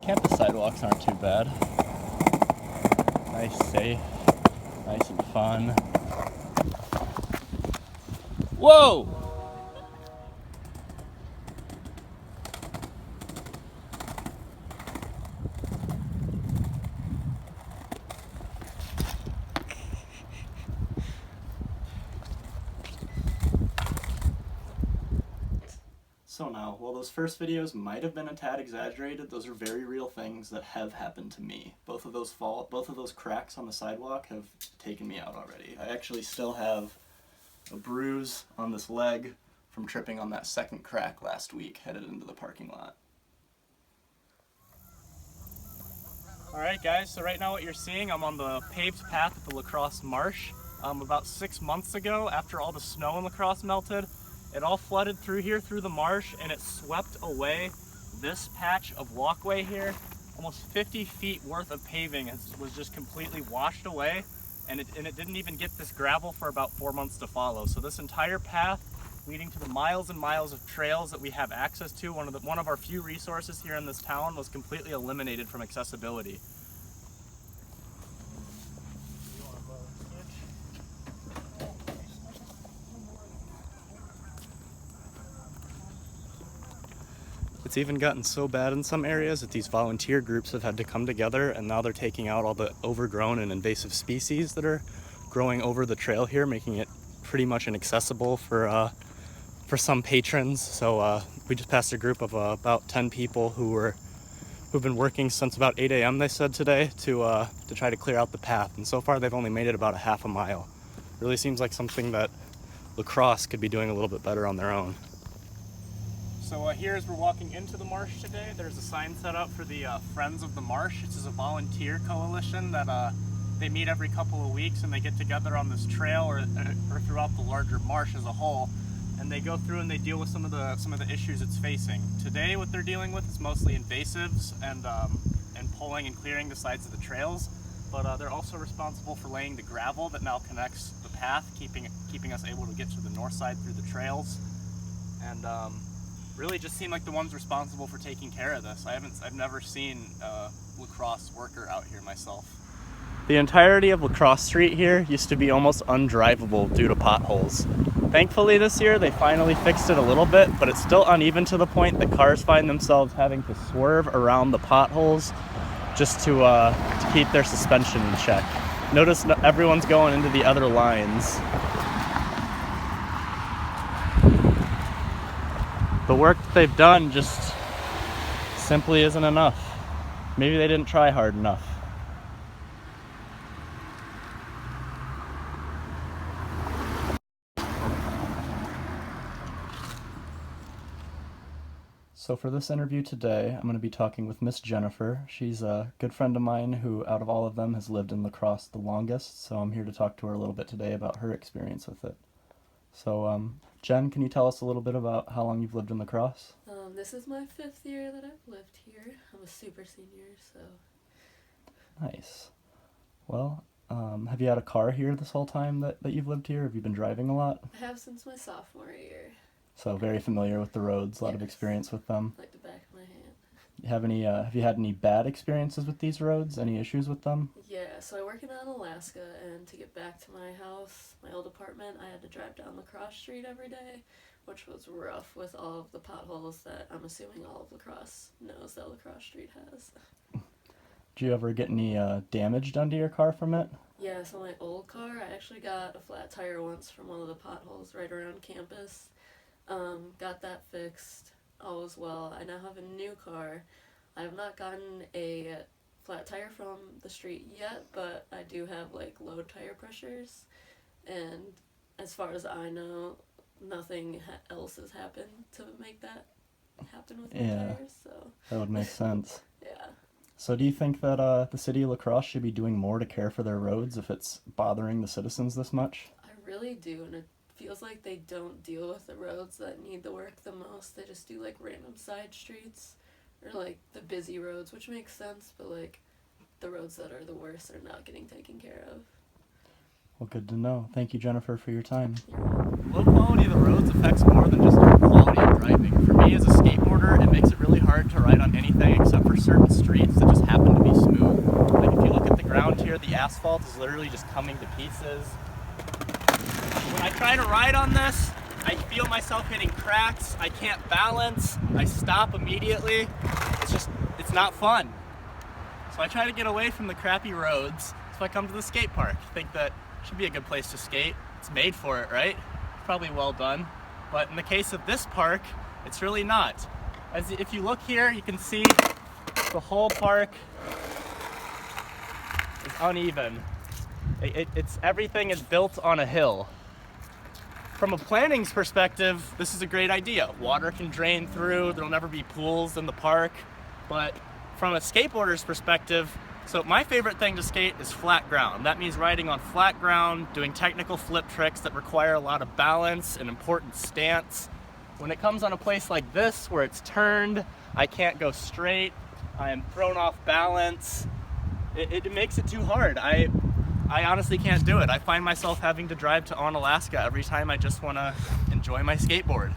Campus sidewalks aren't too bad. Nice, safe, nice and fun. Whoa! So now, while those first videos might have been a tad exaggerated, those are very real things that have happened to me. Both of those cracks on the sidewalk have taken me out already. I actually still have a bruise on this leg from tripping on that second crack last week, headed into the parking lot. Alright guys, so right now what you're seeing, I'm on the paved path at the La Crosse marsh. About 6 months ago, after all the snow in La Crosse melted, it all flooded through here, through the marsh, and it swept away this patch of walkway here. Almost 50 feet worth of paving was just completely washed away, and it didn't even get this gravel for about 4 months to follow. So this entire path leading to the miles and miles of trails that we have access to, one of our few resources here in this town, was completely eliminated from accessibility. It's even gotten so bad in some areas that these volunteer groups have had to come together, and now they're taking out all the overgrown and invasive species that are growing over the trail here, making it pretty much inaccessible for some patrons. So we just passed a group of about 10 people who've been working since about 8 a.m. they said today to try to clear out the path, and so far they've only made it about a half a mile. Really seems like something that La Crosse could be doing a little bit better on their own. So here as we're walking into the marsh today, there's a sign set up for the Friends of the Marsh. This is a volunteer coalition that they meet every couple of weeks, and they get together on this trail or throughout the larger marsh as a whole, and they go through and they deal with some of the issues it's facing. Today what they're dealing with is mostly invasives and pulling and clearing the sides of the trails, but they're also responsible for laying the gravel that now connects the path, keeping us able to get to the north side through the trails, and really just seem like the ones responsible for taking care of this. I've never seen a La Crosse worker out here myself. The entirety of La Crosse Street here used to be almost undrivable due to potholes. Thankfully this year they finally fixed it a little bit, but it's still uneven to the point that cars find themselves having to swerve around the potholes just to keep their suspension in check. Notice everyone's going into the other lines. The work that they've done just simply isn't enough. Maybe they didn't try hard enough. So for this interview today, I'm going to be talking with Miss Jennifer. She's a good friend of mine who, out of all of them, has lived in La Crosse the longest. So I'm here to talk to her a little bit today about her experience with it. So, Jen, can you tell us a little bit about how long you've lived in La Crosse? This is my 5th year that I've lived here. I'm a super senior, so... Nice. Well, have you had a car here this whole time that you've lived here? Have you been driving a lot? I have since my sophomore year. So very familiar with the roads, a lot of Yes. experience with them. Like the back of my hand. Have you had any bad experiences with these roads? Any issues with them? Yeah, so I work in Alaska, and to get back to my house, my old apartment, I had to drive down La Crosse Street every day, which was rough with all of the potholes that I'm assuming all of La Crosse knows that La Crosse Street has. Did you ever get any damage done to your car from it? Yeah, so my old car, I actually got a flat tire once from one of the potholes right around campus. Got that fixed. All was well. I now have a new car. I have not gotten a flat tire from the street yet, but I do have like low tire pressures, and as far as I know, nothing else has happened to make that happen with my tires, so... That would make sense. Yeah. So do you think that the city of La Crosse should be doing more to care for their roads if it's bothering the citizens this much? I really do, and it feels like they don't deal with the roads that need the work the most. They just do like random side streets or like the busy roads, which makes sense, but like the roads that are the worst are not getting taken care of. Well, good to know. Thank you, Jennifer, for your time. You're welcome. Low quality of the roads affects more than just quality of driving. For me as a skateboarder, it makes it really hard hard to ride on anything except for certain streets that just happen to be smooth. Like if you look at the ground here, the asphalt is literally just coming to pieces. When I try to ride on this, I feel myself hitting cracks, I can't balance, I stop immediately. It's not fun. So I try to get away from the crappy roads, so I come to the skate park. I think that should be a good place to skate. It's made for it, right? It's probably well done. But in the case of this park, it's really not. If you look here, you can see the whole park is uneven. Everything is built on a hill. From a planning's perspective, this is a great idea. Water can drain through, there'll never be pools in the park. But from a skateboarder's perspective, so my favorite thing to skate is flat ground. That means riding on flat ground, doing technical flip tricks that require a lot of balance and important stance. When it comes on a place like this where it's turned, I can't go straight, I am thrown off balance, it makes it too hard. I honestly can't do it. I find myself having to drive to Alaska every time I just want to enjoy my skateboard.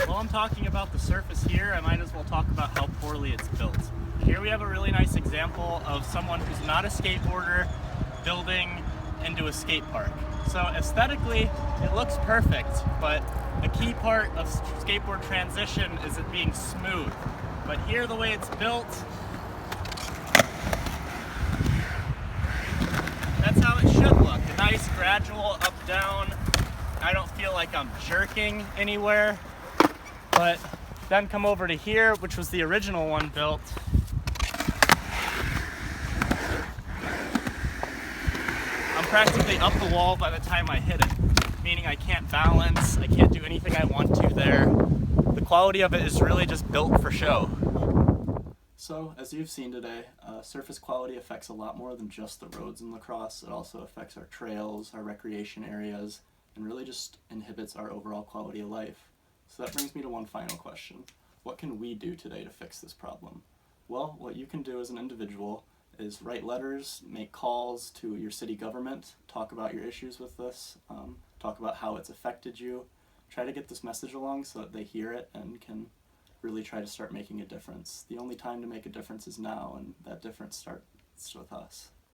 While I'm talking about the surface here, I might as well talk about how poorly it's built. Here we have a really nice example of someone who's not a skateboarder building into a skate park. So aesthetically, it looks perfect, but a key part of skateboard transition is it being smooth. But here, the way it's built, that's how it should look. A nice gradual up down. I don't feel like I'm jerking anywhere. But then come over to here, which was the original one built. I'm practically up the wall by the time I hit it, meaning I can't balance, I can't do anything I want to there. The quality of it is really just built for show. So, as you've seen today, surface quality affects a lot more than just the roads in La Crosse. It also affects our trails, our recreation areas, and really just inhibits our overall quality of life. So that brings me to one final question. What can we do today to fix this problem? Well, what you can do as an individual is write letters, make calls to your city government, talk about your issues with this, talk about how it's affected you, try to get this message along so that they hear it and can really try to start making a difference. The only time to make a difference is now, and that difference starts with us.